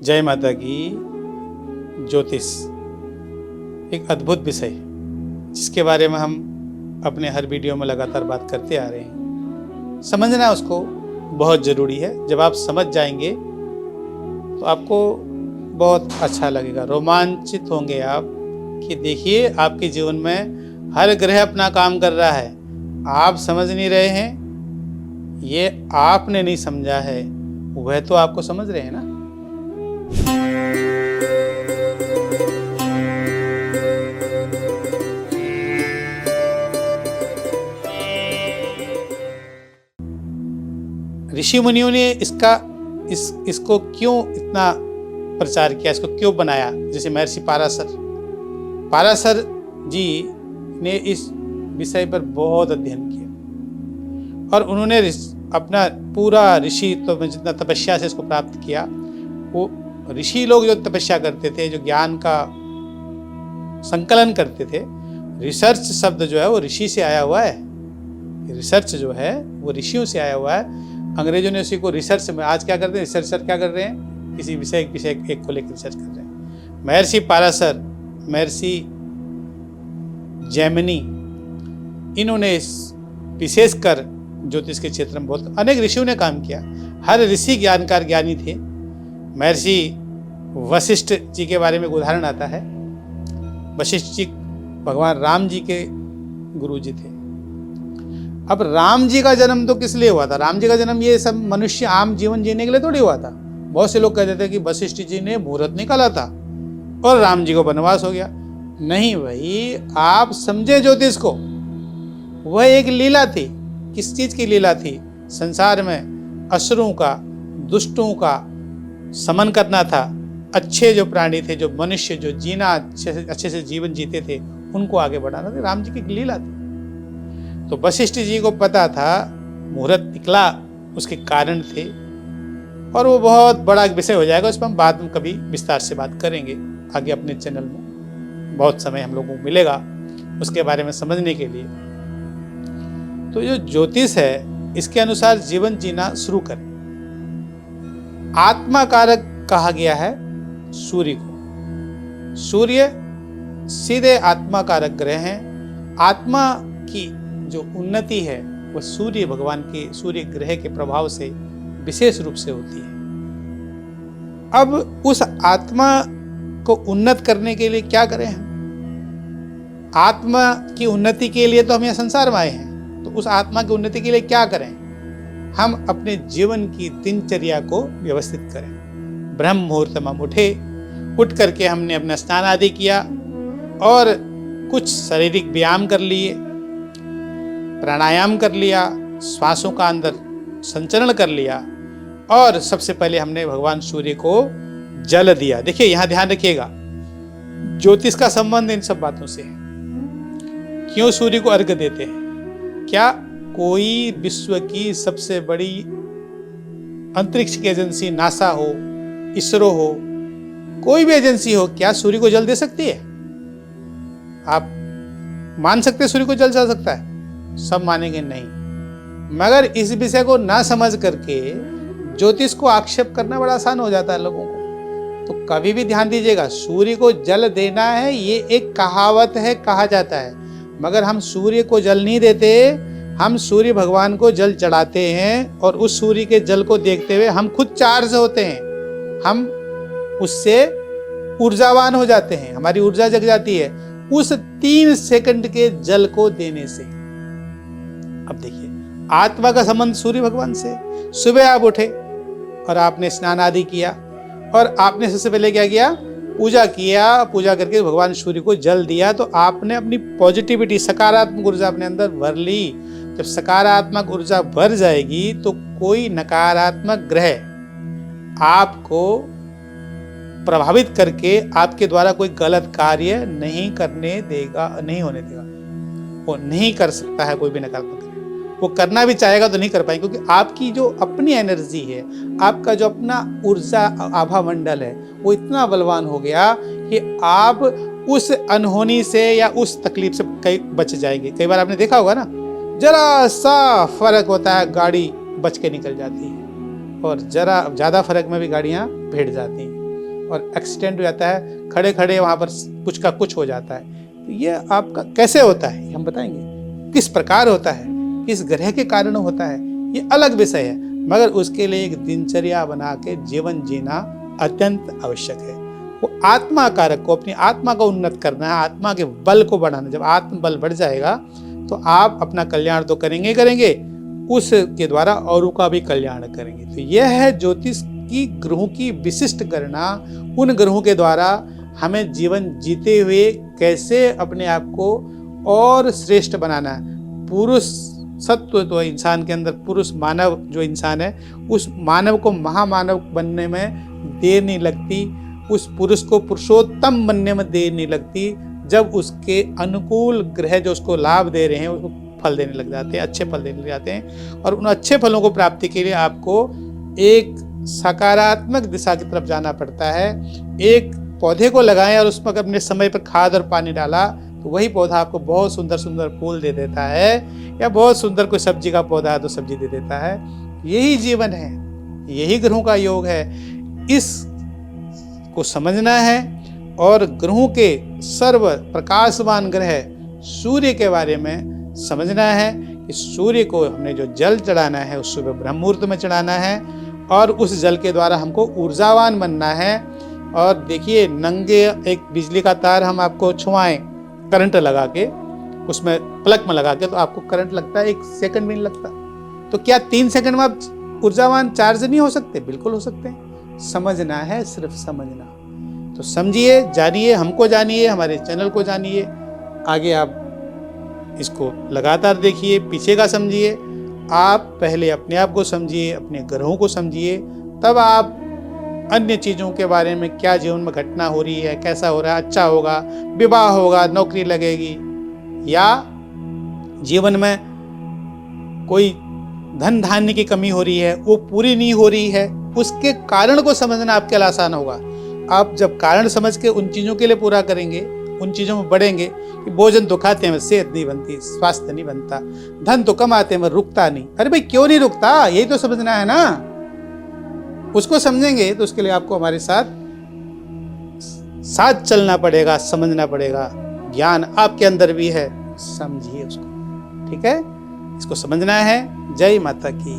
जय माता की। ज्योतिष एक अद्भुत विषय जिसके बारे में हम अपने हर वीडियो में लगातार बात करते आ रहे हैं। समझना उसको बहुत ज़रूरी है। जब आप समझ जाएंगे तो आपको बहुत अच्छा लगेगा, रोमांचित होंगे आप कि देखिए आपके जीवन में हर ग्रह अपना काम कर रहा है। आप समझ नहीं रहे हैं, ये आपने नहीं समझा है, वह तो आपको समझ रहे हैं ना। ऋषि मुनियों ने इसको क्यों इतना प्रचार किया, इसको क्यों बनाया। जैसे महर्षि पाराशर जी ने इस विषय पर बहुत अध्ययन किया और उन्होंने अपना पूरा ऋषि तो जितना तपस्या से इसको प्राप्त किया। वो ऋषि लोग जो तपस्या करते थे, जो ज्ञान का संकलन करते थे, रिसर्च शब्द जो है वो ऋषि से आया हुआ है। रिसर्च जो है वो ऋषियों से आया हुआ है। अंग्रेजों ने उसी को रिसर्च में, आज क्या करते हैं, रिसर्चर क्या कर रहे हैं, किसी विषय एक को लेकर रिसर्च कर रहे हैं। महर्षि पाराशर, महर्षि जैमिनी, इन्होंने विशेषकर ज्योतिष के क्षेत्र में बहुत अनेक ऋषियों ने काम किया। हर ऋषि ज्ञानी थे। महर्षि वशिष्ठ जी के बारे में एक उदाहरण आता है। वशिष्ठ जी भगवान राम जी के गुरु जी थे। अब राम जी का जन्म तो किस लिए हुआ था? राम जी का जन्म ये सब मनुष्य आम जीवन जीने के लिए थोड़ी हुआ था। बहुत से लोग कहते थे कि वशिष्ठ जी ने मुहूर्त निकाला था और राम जी को वनवास हो गया। नहीं भाई, आप समझे ज्योतिष को, वह एक लीला थी। किस चीज की लीला थी? संसार में असुरों का, दुष्टों का समन करना था। अच्छे जो प्राणी थे, जो मनुष्य जो जीना अच्छे से जीवन जीते थे, उनको आगे बढ़ाना था। राम जी की लीला थी। तो वशिष्ठ जी को पता था, मुहूर्त निकला, उसके कारण थे, और वो बहुत बड़ा विषय हो जाएगा। उस पर हम बाद में कभी विस्तार से बात करेंगे आगे अपने चैनल में। बहुत समय हम लोगों को मिलेगा उसके बारे में समझने के लिए। तो जो ज्योतिष है, इसके अनुसार जीवन जीना शुरू करें। आत्मा कारक कहा गया है सूर्य को। सूर्य सीधे आत्मा कारक ग्रह हैं। आत्मा की जो उन्नति है वह सूर्य भगवान के, सूर्य ग्रह के प्रभाव से विशेष रूप से होती है। अब उस आत्मा को उन्नत करने के लिए क्या करें हम? आत्मा की उन्नति के लिए तो हम यहाँ संसार में आए हैं, तो उस आत्मा की उन्नति के लिए क्या करें? हम अपने जीवन की दिनचर्या को व्यवस्थित करें। ब्रह्म मुहूर्त में उठ करके हमने अपना स्नान आदि किया और कुछ शारीरिक व्यायाम कर लिए, प्राणायाम कर लिया, श्वासों का अंदर संचरण कर लिया, और सबसे पहले हमने भगवान सूर्य को जल दिया। देखिए यहां ध्यान रखिएगा, ज्योतिष का संबंध इन सब बातों से है। क्यों सूर्य को अर्घ्य देते हैं? क्या कोई विश्व की सबसे बड़ी अंतरिक्ष की एजेंसी, नासा हो, इसरो हो, कोई भी एजेंसी हो, क्या सूर्य को जल दे सकती है? आप मान सकते हैं सूर्य को जल जा सकता है? सब मानेंगे नहीं। मगर इस विषय को ना समझ करके ज्योतिष को आक्षेप करना बड़ा आसान हो जाता है लोगों को। तो कभी भी ध्यान दीजिएगा, सूर्य को जल देना है, ये एक कहावत है, कहा जाता है। मगर हम सूर्य को जल नहीं देते, हम सूर्य भगवान को जल चढ़ाते हैं और उस सूर्य के जल को देखते हुए हम खुद चार्ज होते हैं। हम उससे ऊर्जावान हो जाते हैं, हमारी ऊर्जा जग जाती है उस 3 सेकंड के जल को देने से। अब देखिए, आत्मा का संबंध सूर्य भगवान से। सुबह आप उठे और आपने स्नान आदि किया और आपने सबसे पहले क्या किया? पूजा किया। पूजा करके भगवान सूर्य को जल दिया, तो आपने अपनी पॉजिटिविटी, सकारात्मक ऊर्जा अपने अंदर भर ली। जब सकारात्मक ऊर्जा भर जाएगी तो कोई नकारात्मक ग्रह आपको प्रभावित करके आपके द्वारा कोई गलत कार्य नहीं करने देगा, नहीं होने देगा। वो नहीं कर सकता है कोई भी नकारात्मक ग्रह। वो करना भी चाहेगा तो नहीं कर पाएंगे, क्योंकि आपकी जो अपनी एनर्जी है, आपका जो अपना ऊर्जा आभा मंडल है, वो इतना बलवान हो गया कि आप उस अनहोनी से या उस तकलीफ से कई बच जाएंगे। कई बार आपने देखा होगा ना, जरा सा फर्क होता है, गाड़ी बच के निकल जाती है, और जरा ज़्यादा फर्क में भी गाड़ियाँ भिड़ जाती हैं। और एक्सीडेंट हो जाता है, खड़े खड़े वहाँ पर कुछ का कुछ हो जाता है। तो ये आपका कैसे होता है ये हम बताएंगे, किस प्रकार होता है, किस ग्रह के कारण होता है, ये अलग विषय है, मगर उसके लिए एक दिनचर्या बना के जीवन जीना अत्यंत आवश्यक है। वो आत्मा कारक को, अपनी आत्मा को उन्नत करना है, आत्मा के बल को बढ़ाना। जब आत्म बल बढ़ जाएगा तो आप अपना कल्याण तो करेंगे, उसके द्वारा औरों का भी कल्याण करेंगे। तो यह है ज्योतिष की ग्रहों की विशिष्ट गणना। उन ग्रहों के द्वारा हमें जीवन जीते हुए कैसे अपने आप को और श्रेष्ठ बनाना है। पुरुष सत्व तो इंसान के अंदर, पुरुष मानव जो इंसान है, उस मानव को महामानव बनने में देर नहीं लगती, उस पुरुष को पुरुषोत्तम बनने में देर नहीं लगती, जब उसके अनुकूल ग्रह जो उसको लाभ दे रहे हैं उसको फल देने लग जाते हैं, अच्छे फल देने लग जाते हैं। और उन अच्छे फलों को प्राप्ति के लिए आपको एक सकारात्मक दिशा की तरफ जाना पड़ता है। एक पौधे को लगाएं और उसमें अपने समय पर खाद और पानी डाला तो वही पौधा आपको बहुत सुंदर सुंदर फूल दे देता है, या बहुत सुंदर कोई सब्जी का पौधा है तो सब्जी दे देता है। यही जीवन है, यही ग्रहों का योग है। इस को समझना है और ग्रहों के सर्व प्रकाशवान ग्रह सूर्य के बारे में समझना है कि सूर्य को हमने जो जल चढ़ाना है उस सुबह ब्रह्म मुहूर्त में चढ़ाना है, और उस जल के द्वारा हमको ऊर्जावान बनना है। और देखिए, नंगे एक बिजली का तार हम आपको छुआएं करंट लगा के, उसमें प्लग में लगा के, तो आपको करंट लगता है, 1 सेकंड भी नहीं लगता। तो क्या 3 सेकंड में आप ऊर्जावान चार्ज नहीं हो सकते? बिल्कुल हो सकते हैं। समझना है, सिर्फ समझना। तो समझिए, जानिए, हमको जानिए, हमारे चैनल को जानिए। आगे आप इसको लगातार देखिए, पीछे का समझिए। आप पहले अपने आप को समझिए, अपने ग्रहों को समझिए, तब आप अन्य चीज़ों के बारे में, क्या जीवन में घटना हो रही है, कैसा हो रहा है, अच्छा होगा, विवाह होगा, नौकरी लगेगी, या जीवन में कोई धन धान्य की कमी हो रही है, वो पूरी नहीं हो रही है, उसके कारण को समझना आपके लिए आसान होगा। आप जब कारण समझ के उन चीज़ों के लिए पूरा करेंगे, उन चीज़ों में बढ़ेंगे कि भोजन तो खाते हैं, सेहत नहीं बनती, स्वास्थ्य नहीं बनता, धन तो कमाते हैं, रुकता नहीं। अरे भाई, क्यों नहीं रुकता? यही तो समझना है ना। उसको समझेंगे तो उसके लिए आपको हमारे साथ चलना पड़ेगा, समझना पड़ेगा। ज्ञान आपके अंदर भी है, समझिए उसको, ठीक है? इसको समझना है। जय माता की।